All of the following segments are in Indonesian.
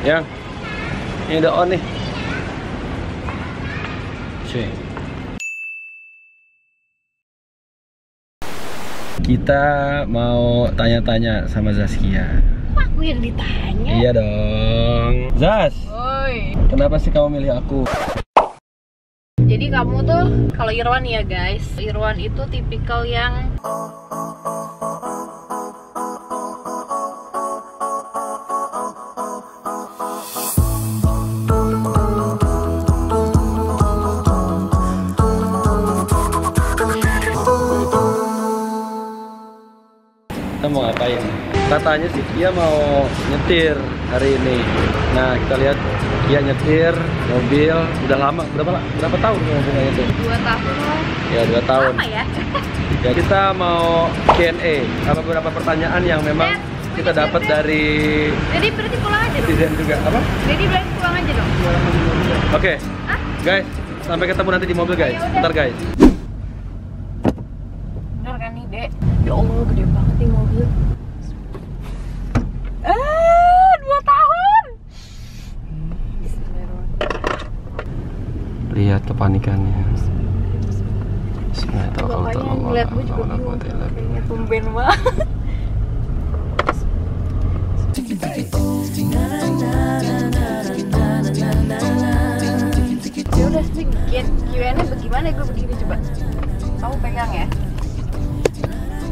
Yang ini udah on nih. Cuy. Kita mau tanya-tanya sama Zaskia. Aku yang ditanya? Iya dong. Zas. Oi. Kenapa sih kamu milih aku? Jadi kamu tuh, kalau Irwan ya guys, Irwan itu tipikal yang kita mau ngapain? Katanya sih dia mau nyetir hari ini. Nah kita lihat dia nyetir mobil udah lama. Berapa tahun mobilnya itu? 2 tahun. Ya 2 tahun. Lama ya? Ya kita mau Q&A apa beberapa pertanyaan yang memang kita dapat dari Jadi berarti pulang aja dong? netizen juga. Apa? Jadi berarti pulang aja dong? Oke, guys, sampai ketemu nanti di mobil guys. Ayo, udah. Bentar guys. Bener kan nih dek? Ya Allah gede banget nih mobil. 2 tahun. Lihat kepanikannya. Bapaknya ngeliat gue juga bingung. Kayaknya tumben banget. Ya udah sih, Q&A bagaimana gue begini coba. Kamu pegang ya.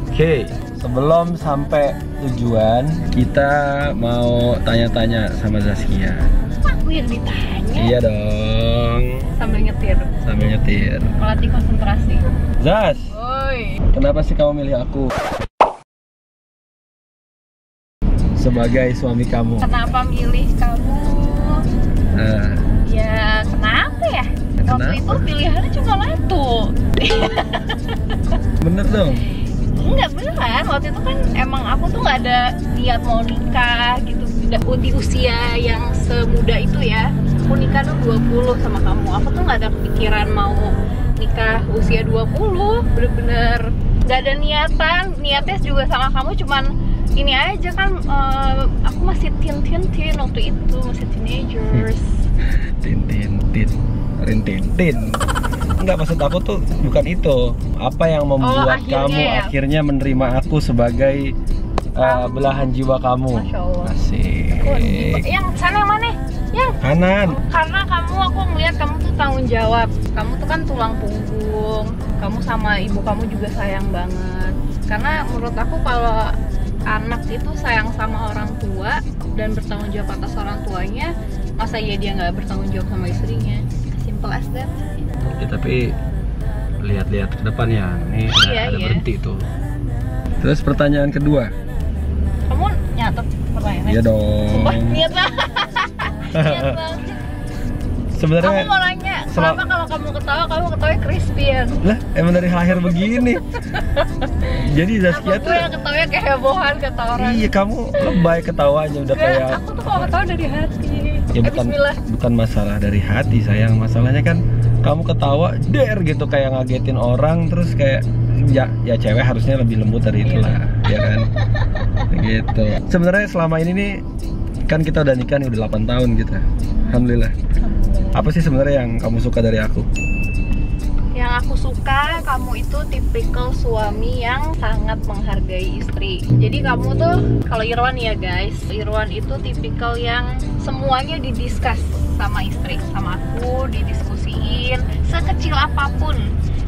Oke, sebelum sampai tujuan kita mau tanya-tanya sama Zaskia. Aku yang ditanya? Iya dong. Sambil nyetir. Sambil nyetir. Melatih konsentrasi. Zas, Oi. kenapa sih kamu milih aku sebagai suami kamu? Kenapa milih kamu? Nah, Ya kenapa ya? Waktu itu pilihannya cuma satu. bener dong. Enggak beneran, waktu itu kan emang aku tuh nggak ada niat mau nikah gitu. Di usia yang semuda itu ya. Aku nikah tuh 20 sama kamu. Aku tuh nggak ada kepikiran mau nikah usia 20. Bener-bener nggak ada niatan. Niatnya juga sama kamu cuman ini aja kan, aku masih teen waktu itu, masih teenagers. Rintintin. Enggak, maksud aku tuh bukan itu. Apa yang membuat kamu akhirnya menerima aku sebagai belahan jiwa kamu? Masya Allah. Asik. Yang sana yang mana? Yang Kanan. karena aku ngeliat kamu tuh tanggung jawab. Kamu tuh kan tulang punggung. Kamu sama ibu kamu juga sayang banget. Karena menurut aku kalau anak itu sayang sama orang tua dan bertanggung jawab atas orang tuanya, masa iya dia nggak bertanggung jawab sama istrinya? Simple as that. Ya, tapi lihat-lihat ke depan ya. Nih ada berhenti tuh. Terus pertanyaan kedua. Kamu nyatet pertanyaannya? Iya dong. Sumpah niat banget. Niat banget. Sebenarnya Aku mau nanya, kenapa kalau kamu ketawa Christian? lah emang dari lahir begini. Jadi Zaskia Apa tuh gue yang ketawanya kayak hebohan kata orang? iya, kamu lebay ketawanya udah Enggak, kayak aku tuh kalau ketawa dari hati. ya bukan masalah dari hati sayang, masalahnya kan kamu ketawa der gitu kayak ngagetin orang, terus kayak ya cewek harusnya lebih lembut dari itulah, ya kan? Gitu. Sebenarnya selama ini nih kan kita udah nikah nih udah 8 tahun gitu. Alhamdulillah. Apa sih sebenarnya yang kamu suka dari aku? Yang aku suka, kamu itu tipikal suami yang sangat menghargai istri. Jadi kamu tuh, kalau Irwan ya guys, Irwan itu tipikal yang semuanya didiskus sama istri, sama aku, didiskusiin sekecil apapun.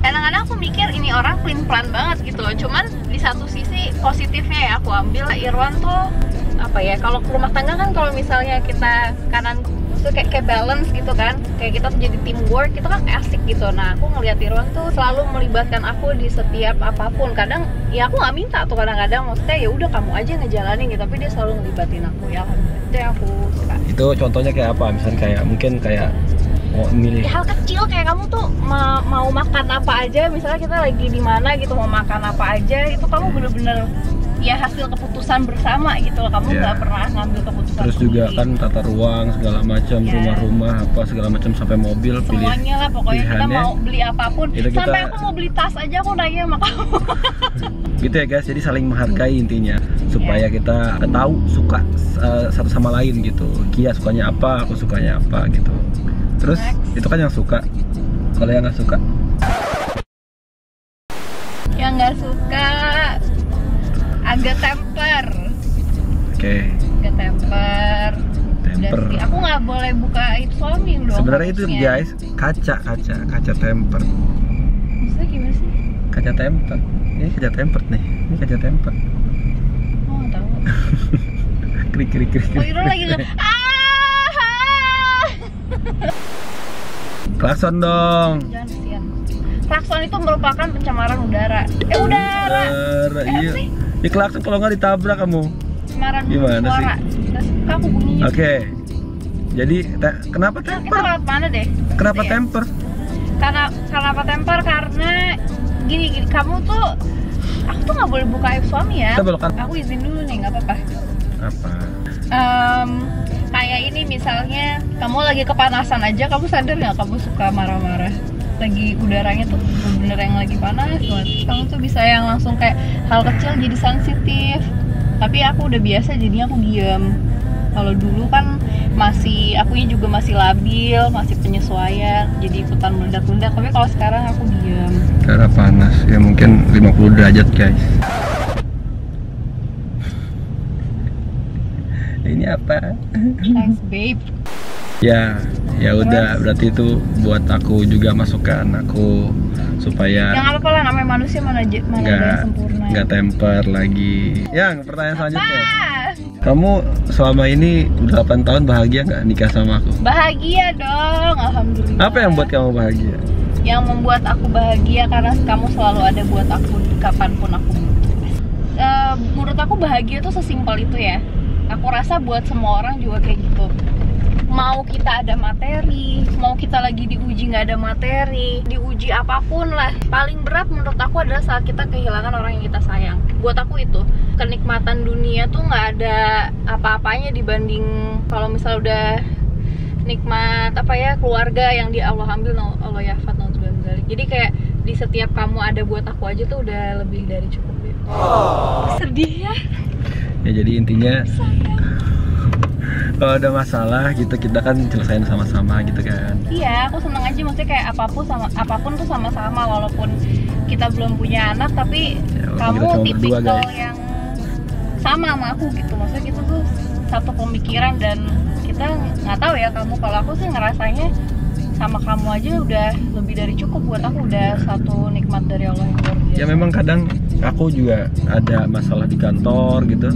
Kadang-kadang aku mikir ini orang plan banget gitu loh. Cuman di satu sisi positifnya ya aku ambil, Irwan tuh apa ya, kalau ke rumah tangga kan kalau misalnya kita kanan tuh kayak balance gitu kan, kayak kita tuh jadi teamwork, itu kan asik gitu. Nah aku ngeliat Irwan tuh selalu melibatkan aku di setiap apapun. Kadang ya aku nggak minta tuh, kadang-kadang maksudnya ya udah kamu aja ngejalanin gitu, tapi dia selalu ngelibatin aku ya. Itu yang aku suka. Itu contohnya kayak apa? Misalnya kayak mungkin kayak mau milih hal kecil kayak kamu tuh mau makan apa aja, misalnya kita lagi di mana gitu mau makan apa aja, itu kamu bener-bener ya hasil keputusan bersama gitu loh. Kamu nggak pernah ngambil keputusan terus juga sendiri. kan tata ruang segala macam, rumah-rumah apa segala macam sampai mobil, semuanya lah pokoknya. Kita mau beli apapun, sampai aku mau beli tas aja aku nanya sama kamu. Gitu ya guys, jadi saling menghargai intinya supaya kita tahu suka satu sama lain gitu. Kia sukanya apa, aku sukanya apa gitu. Terus itu kan yang suka. Kalau yang nggak suka? Yang nggak suka agak temper. Oke. Agak temper. Aku nggak boleh buka aib suami dong. Sebenarnya itu guys, kaca temper. Maksudnya gimana sih? Kaca temper. Ini kaca temper nih. Ini kaca temper. Oh, nggak tahu. Krik. Oh, itu lagi Klakson dong. Jangan kesian. Klakson itu merupakan pencemaran udara. Udara. Iya. Di klakson kalau nggak ditabrak kamu. Pencemaran gimana suara. Terus aku bunyinya. Oke. Jadi kenapa temper? Kita lewat mana deh? Kenapa temper? Kenapa temper? Karena gini, kamu tuh, aku tuh nggak boleh buka aib suami ya. Aku izin dulu nih, nggak apa-apa. Apa? Kayak ini misalnya, kamu lagi kepanasan aja, kamu sadar nggak kamu suka marah-marah? Lagi udaranya tuh bener-bener yang lagi panas banget. Kamu tuh bisa yang langsung kayak hal kecil jadi sensitif. Tapi aku udah biasa jadinya aku diem. Kalau dulu kan akunya juga masih labil, masih penyesuaian, jadi ikutan meledak-ledak. Tapi kalau sekarang aku diem. Karena panas, ya mungkin 50 derajat guys. Ini apa? Thanks babe. Ya udah, berarti itu buat aku juga masukan aku supaya yang apa lah, namanya manusia mana ada yang sempurna. Nggak temper lagi. Yang pertanyaan selanjutnya. Kamu selama ini 8 tahun bahagia nggak nikah sama aku? Bahagia dong, alhamdulillah. Apa yang buat kamu bahagia? Yang membuat aku bahagia karena kamu selalu ada buat aku kapanpun aku butuh. Menurut aku bahagia tuh sesimpel itu ya. Aku rasa buat semua orang juga kayak gitu. Mau kita ada materi, mau kita lagi diuji nggak ada materi, diuji apapun lah. Paling berat menurut aku adalah saat kita kehilangan orang yang kita sayang. Buat aku itu, kenikmatan dunia tuh nggak ada apa-apanya dibanding kalau misal udah nikmat keluarga yang di Allah ambil, Allah yafat, jadi kayak di setiap kamu ada buat aku aja tuh udah lebih dari cukup ya. Sedih ya. Ya jadi intinya kalau ada masalah gitu kita kan celesain sama-sama gitu kan. Iya, aku seneng aja, maksudnya kayak apapun tuh sama-sama, walaupun kita belum punya anak tapi ya, kamu tipikal yang sama aku gitu. Maksudnya kita tuh satu pemikiran dan kita nggak tahu ya kamu, kalau aku sih ngerasanya sama kamu aja udah lebih dari cukup buat aku, udah satu nikmat dari Allah yang luar biasa. Ya memang kadang aku juga ada masalah di kantor gitu.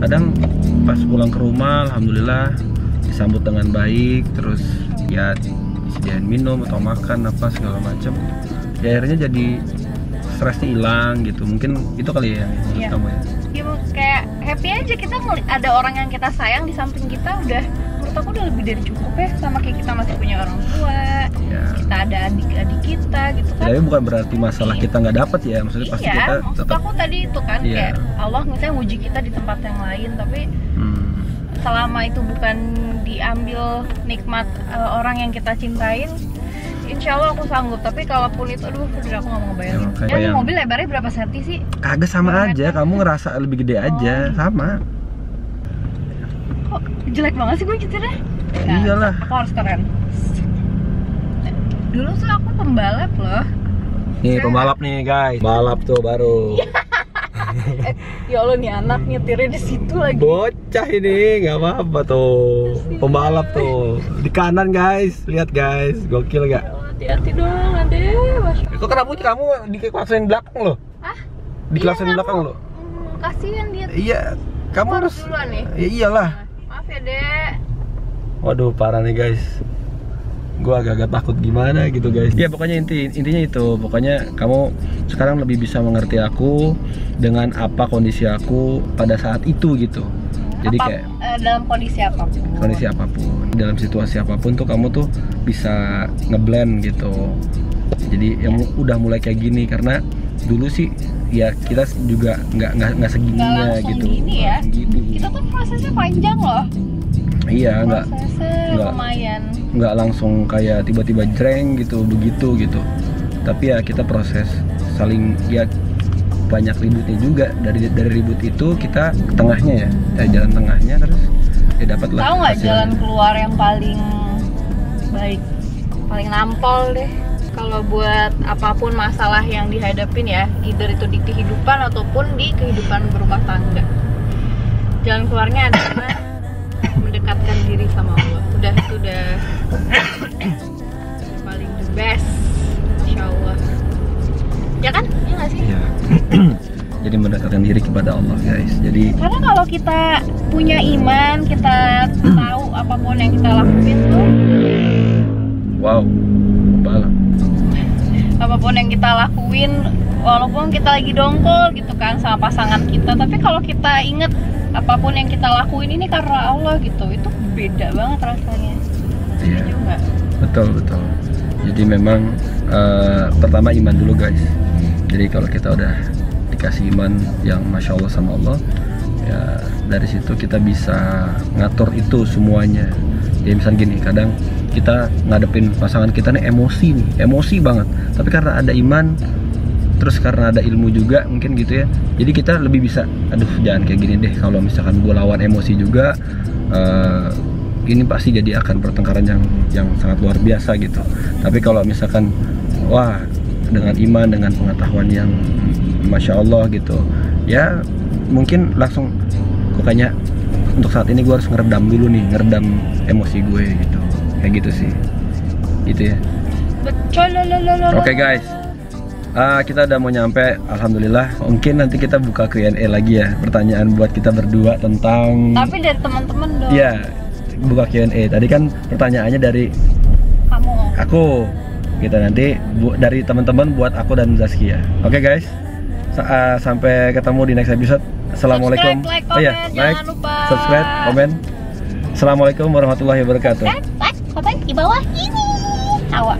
Kadang pas pulang ke rumah alhamdulillah disambut dengan baik, terus ya disediain minum atau makan apa segala macam. Ya akhirnya jadi stresnya hilang gitu. Mungkin itu kali ya menurut kamu ya. Ya kayak happy aja kita ada orang yang kita sayang di samping kita, udah menurut aku udah lebih dari cukup ya. Sama kayak kita masih punya orang tua, kita ada adik-adik kita gitu kan. Tapi bukan berarti masalah kita nggak dapat ya, maksudnya pasti kita maksud aku tadi itu kan kayak Allah misalnya nguji kita di tempat yang lain, tapi selama itu bukan diambil nikmat orang yang kita cintain, insya Allah aku sanggup. Tapi kalaupun itu, aduh aku nggak mau ngebayangin. Mobil lebarnya berapa senti sih? Kagak sama aja, kamu ngerasa lebih gede aja, sama. Kok jelek banget sih gue nyetirnya? Nah, iyalah. Aku harus keren. Dulu tuh aku pembalap loh. Nih pembalap nih guys, balap tuh baru. Ya Allah nih anak nyetirnya di situ lagi. Bocah ini nggak apa-apa tuh. Pembalap tuh di kanan guys, lihat guys, gokil gak? Hati-hati dong, adek. Kok kenapa kamu di klakson belakang loh? Di klakson belakang loh. Kasihan dia. Iya, kamu harus. Nih. Ya iyalah. Maaf ya dek. Waduh parah nih guys. Gue agak-agak takut gimana gitu guys. Ya pokoknya intinya itu, pokoknya kamu sekarang lebih bisa mengerti aku dengan apa kondisi aku pada saat itu gitu. Jadi kayak dalam kondisi apapun, dalam situasi apapun tuh kamu tuh bisa ngeblend gitu. Jadi yang udah mulai kayak gini karena dulu sih ya kita juga nggak segininya langsung gitu. gini ya. Gini. Kita tuh prosesnya panjang loh. Iya, Prosesnya lumayan. nggak langsung kayak tiba-tiba jreng gitu begitu gitu. Tapi ya kita proses saling ya banyak ributnya juga. Dari ribut itu kita ke tengahnya ya, jalan tengahnya terus ya dapatlah. Tahu nggak hasil. jalan keluar yang paling baik, paling nampol deh. Kalau buat apapun masalah yang dihadapin ya, either itu di kehidupan ataupun di kehidupan berumah tangga, jalan keluarnya adalah mendekatkan diri sama Allah. Itu udah paling the best, insya Allah. Ya kan? Iya nggak sih? Ya. Jadi mendekatkan diri kepada Allah guys. Jadi Karena kalau kita punya iman, kita tahu apapun yang kita lakuin tuh, wow, balang. apapun yang kita lakuin, walaupun kita lagi dongkol gitu kan sama pasangan kita, tapi kalau kita inget apapun yang kita lakuin ini karena Allah gitu, itu beda banget rasanya. Iya. Setuju nggak? Betul. Jadi memang pertama iman dulu guys. Jadi kalau kita udah dikasih iman yang masya Allah sama Allah, ya dari situ kita bisa ngatur itu semuanya. Ya misal gini, kadang kita ngadepin pasangan kita nih emosi banget. Tapi karena ada iman, terus karena ada ilmu juga mungkin gitu ya. Jadi kita lebih bisa, aduh jangan kayak gini deh. Kalau misalkan gue lawan emosi juga, ini pasti jadi akan pertengkaran yang sangat luar biasa gitu. Tapi kalau misalkan wah dengan iman, dengan pengetahuan yang masya Allah gitu, ya mungkin langsung kok kayaknya untuk saat ini gue harus ngeredam dulu nih, ngeredam emosi gue gitu, kayak gitu sih, gitu ya. Betul. Oke guys, kita udah mau nyampe, alhamdulillah. Mungkin nanti kita buka Q&A lagi ya, pertanyaan buat kita berdua tentang. Tapi dari teman-teman dong. Iya, buka Q&A. Tadi kan pertanyaannya dari Kamu. aku, gitu. Nanti dari teman-teman buat aku dan Zaskia. Oke guys, sampai ketemu di next episode. Assalamualaikum. Subscribe, like, comment, jangan lupa. Subscribe, komen. Assalamualaikum warahmatullahi wabarakatuh. Komen di bawah ini. Awak.